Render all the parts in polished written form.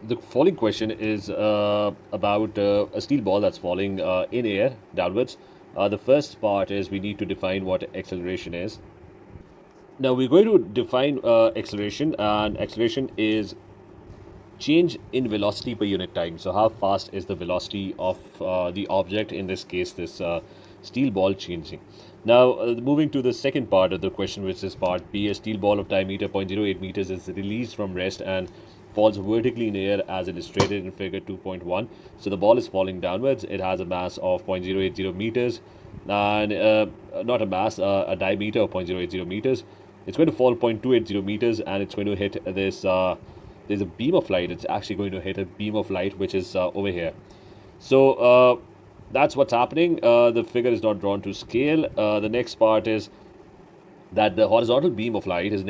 The following question is about a steel ball that's falling in air downwards. The first part is we need to define what acceleration is. Now we're going to define acceleration, and acceleration is change in velocity per unit time. So how fast is the velocity of the object, in this case this steel ball, changing. Now moving to the second part of the question, which is part B. A steel ball of diameter 0.08 meters is released from rest and falls vertically in air as illustrated in figure 2.1. So the ball is falling downwards. It has a mass of 0.080 meters and not a mass, a diameter of 0.080 meters. It's going to fall 0.280 meters and it's going to hit this there's a beam of light. It's actually going to hit a beam of light which is over here. So that's what's happening. The figure is not drawn to scale. The next part is that the horizontal beam of light is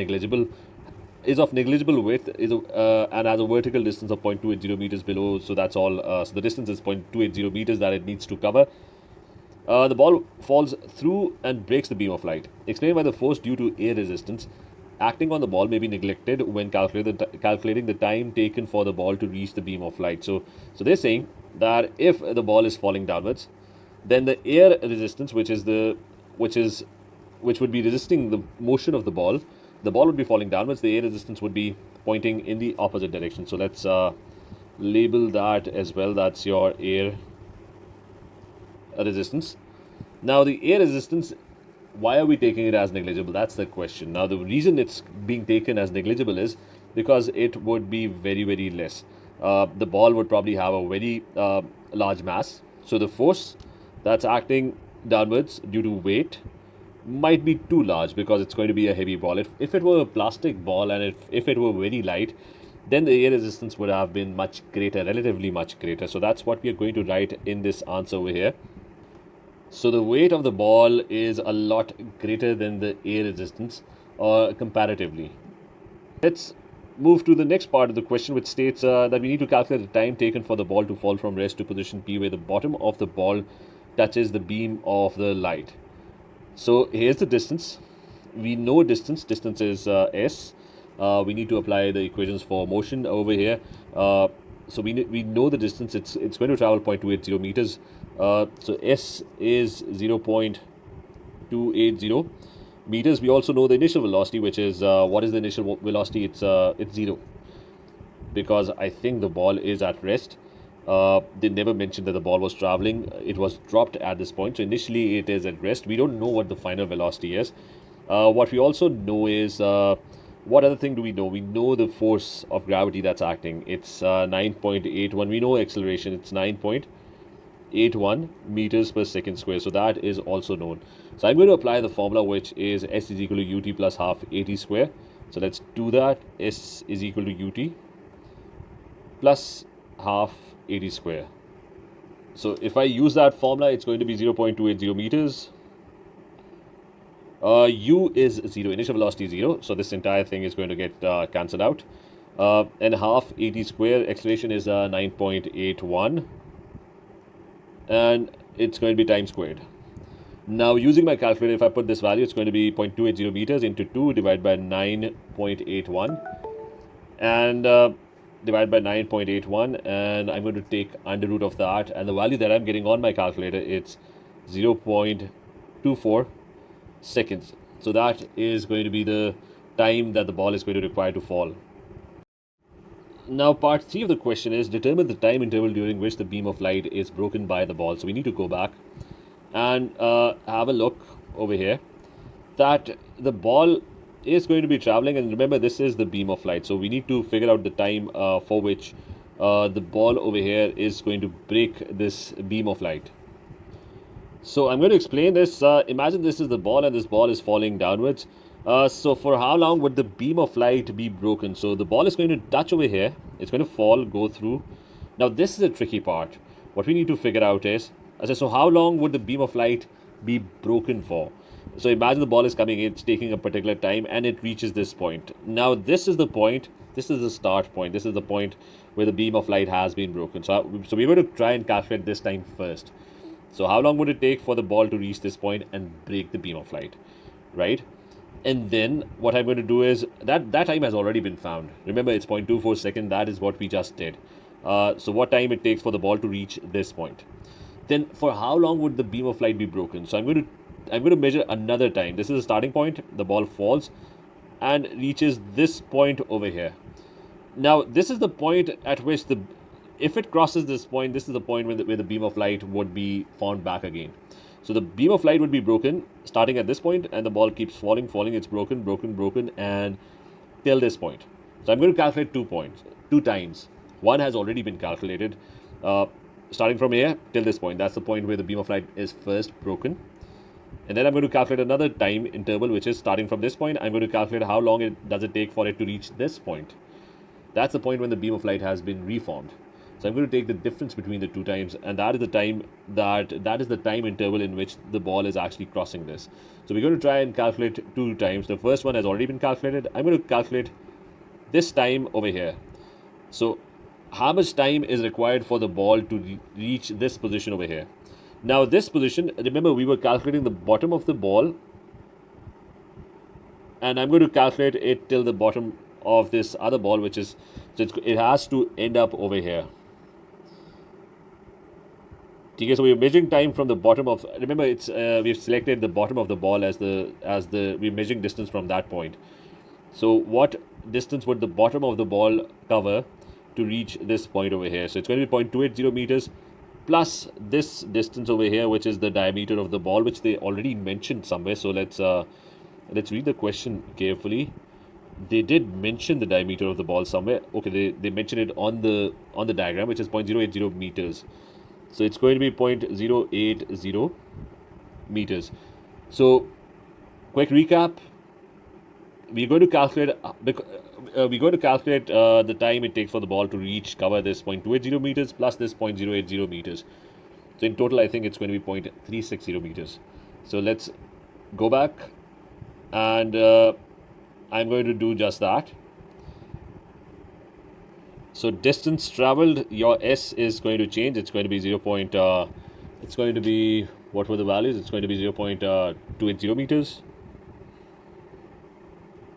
of negligible width and has a vertical distance of 0.280 meters below. So that's all. So the distance is 0.280 meters that it needs to cover. The ball falls through and breaks the beam of light. Explained by the force due to air resistance acting on the ball may be neglected when calculating the time taken for the ball to reach the beam of light. So they're saying that if the ball is falling downwards, then the air resistance, which would be resisting the motion of the ball would be falling downwards. The air resistance would be pointing in the opposite direction. So let's label that as well. That's your air resistance. Now the air resistance, why are we taking it as negligible? That's the question. Now the reason it's being taken as negligible is because it would be very, very less. The ball would probably have a very large mass. So the force that's acting downwards due to weight might be too large because it's going to be a heavy ball. If it were a plastic ball and if it were very light, then the air resistance would have been much greater, relatively much greater. So that's what we are going to write in this answer over here. So the weight of the ball is a lot greater than the air resistance comparatively. Let's move to the next part of the question, which states that we need to calculate the time taken for the ball to fall from rest to position P where the bottom of the ball touches the beam of the light. So here's the distance. We know distance. Distance is S. We need to apply the equations for motion over here. So we know the distance. It's going to travel 0.280 meters. So S is 0.280 meters. We also know the initial velocity, which is what is the initial velocity? It's 0, because I think the ball is at rest. They never mentioned that the ball was traveling. It was dropped at this point. So initially it is at rest. We don't know what the final velocity is. What we also know is what other thing do we know? We know the force of gravity that's acting. It's 9.81. We know acceleration. It's 9.81 meters per second square. So that is also known. So I'm going to apply the formula, which is S is equal to ut plus half at square. So let's do that. S is equal to ut plus half at square. So if I use that formula, it's going to be 0.280 meters. U is 0, initial velocity is 0, so this entire thing is going to get cancelled out. And half at square, acceleration is 9.81, and it's going to be time squared. Now using my calculator, if I put this value, it's going to be 0.280 meters into 2 divided by 9.81 and divided by 9.81, and I'm going to take under root of that, and the value that I'm getting on my calculator, it's 0.24 seconds. So that is going to be the time that the ball is going to require to fall. Now part 3 of the question is determine the time interval during which the beam of light is broken by the ball. So we need to go back and have a look over here that the ball is going to be traveling, and remember this is the beam of light, so we need to figure out the time for which the ball over here is going to break this beam of light. So I'm going to explain this. Imagine this is the ball and this ball is falling downwards. So for how long would the beam of light be broken? So the ball is going to touch over here. It's going to fall, go through. Now this is a tricky part. What we need to figure out is, so how long would the beam of light be broken for? So imagine the ball is coming, it's taking a particular time and it reaches this point. Now this is the point. This is the start point. This is the point where the beam of light has been broken. So we're going to try and calculate this time first. So how long would it take for the ball to reach this point and break the beam of light, right? And then what I'm going to do is that time has already been found. Remember, it's 0.24 second. That is what we just did. So what time it takes for the ball to reach this point. Then for how long would the beam of light be broken? So I'm going to measure another time. This is the starting point. The ball falls and reaches this point over here. Now this is the point at which if it crosses this point, this is the point where the beam of light would be found back again. So the beam of light would be broken starting at this point, and the ball keeps falling. It's broken, and till this point. So I'm going to calculate 2 points, 2 times. One has already been calculated, starting from here till this point. That's the point where the beam of light is first broken. And then I'm going to calculate another time interval, which is starting from this point. I'm going to calculate how long does it take for it to reach this point. That's the point when the beam of light has been reformed. So I'm going to take the difference between the 2 times, and that is the time interval in which the ball is actually crossing this. So we're going to try and calculate 2 times. The first one has already been calculated. I'm going to calculate this time over here. So how much time is required for the ball to reach this position over here? Now this position, remember, we were calculating the bottom of the ball, and I'm going to calculate it till the bottom of this other ball, which is, so it has to end up over here. Okay, so we're measuring time from the bottom of, remember, it's we've selected the bottom of the ball as we're measuring distance from that point. So what distance would the bottom of the ball cover to reach this point over here? So it's going to be 0.280 meters plus this distance over here, which is the diameter of the ball, which they already mentioned somewhere. So let's read the question carefully. They did mention the diameter of the ball somewhere. Okay, they mentioned it on the diagram, which is 0.080 meters. So it's going to be 0.080 meters. So quick recap. We're going to calculate the time it takes for the ball to cover this 0.280 meters plus this 0.080 meters. So in total, I think it's going to be 0.360 meters. So let's go back, and I'm going to do just that. So distance traveled, your S is going to change. It's going to be it's going to be, what were the values? It's going to be 0.280 meters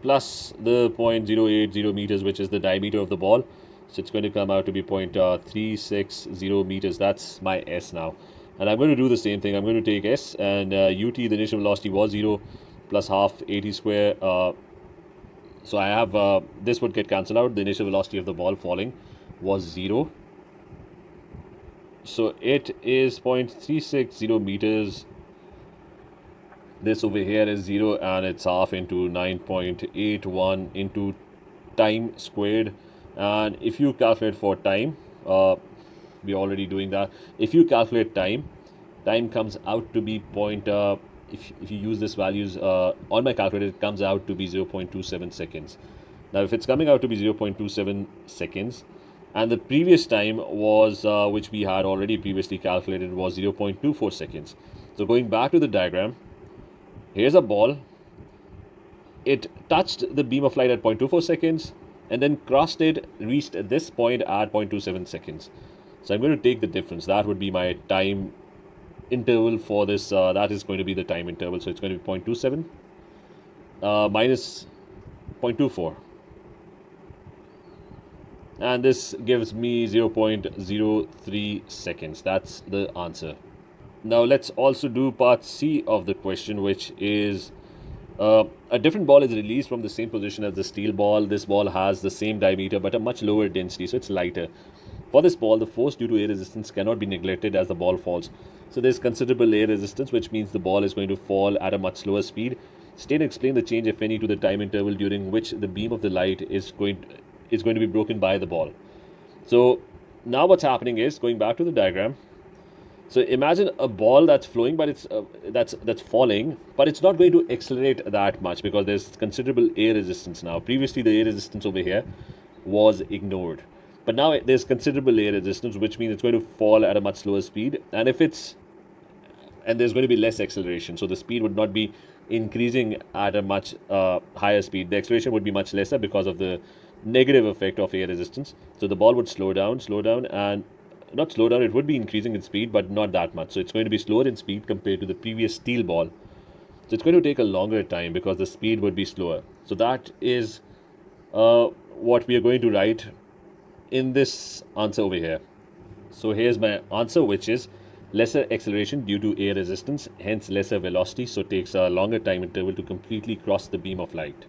plus the 0.080 meters, which is the diameter of the ball. So it's going to come out to be 0.360 meters. That's my S now. And I'm going to do the same thing. I'm going to take S, and UT, the initial velocity was 0, plus half 80 square. So I have, this would get cancelled out. The initial velocity of the ball falling was 0. So it is 0.360 meters. This over here is 0, and it's half into 9.81 into time squared. And if you calculate for time, we're already doing that. If you calculate time comes out to be if you use this values on my calculator, it comes out to be 0.27 seconds. Now, if it's coming out to be 0.27 seconds, and the previous time was, which we had already previously calculated, was 0.24 seconds. So going back to the diagram, here's a ball. It touched the beam of light at 0.24 seconds, and then crossed it, reached this point at 0.27 seconds. So I'm going to take the difference. That would be my time interval for this. That is going to be the time interval. So it's going to be 0.27 minus 0.24, and this gives me 0.03 seconds. That's the answer. Now let's also do part C of the question, which is a different ball is released from the same position as the steel ball. This ball has the same diameter but a much lower density, so it's lighter. For this ball, the force due to air resistance cannot be neglected as the ball falls. So there's considerable air resistance, which means the ball is going to fall at a much slower speed. State and explain the change, if any, to the time interval during which the beam of the light is going to be broken by the ball. So now what's happening is, going back to the diagram, so imagine a ball that's flowing, but it's that's falling, but it's not going to accelerate that much because there's considerable air resistance now. Previously, the air resistance over here was ignored, but now there's considerable air resistance, which means it's going to fall at a much slower speed, and there's going to be less acceleration. So the speed would not be increasing at a much higher speed. The acceleration would be much lesser because of the negative effect of air resistance. So the ball would slow down, and not slow down, it would be increasing in speed, but not that much. So it's going to be slower in speed compared to the previous steel ball. So it's going to take a longer time because the speed would be slower. So that is what we are going to write in this answer over here. So here's my answer, which is lesser acceleration due to air resistance, hence lesser velocity, so it takes a longer time interval to completely cross the beam of light.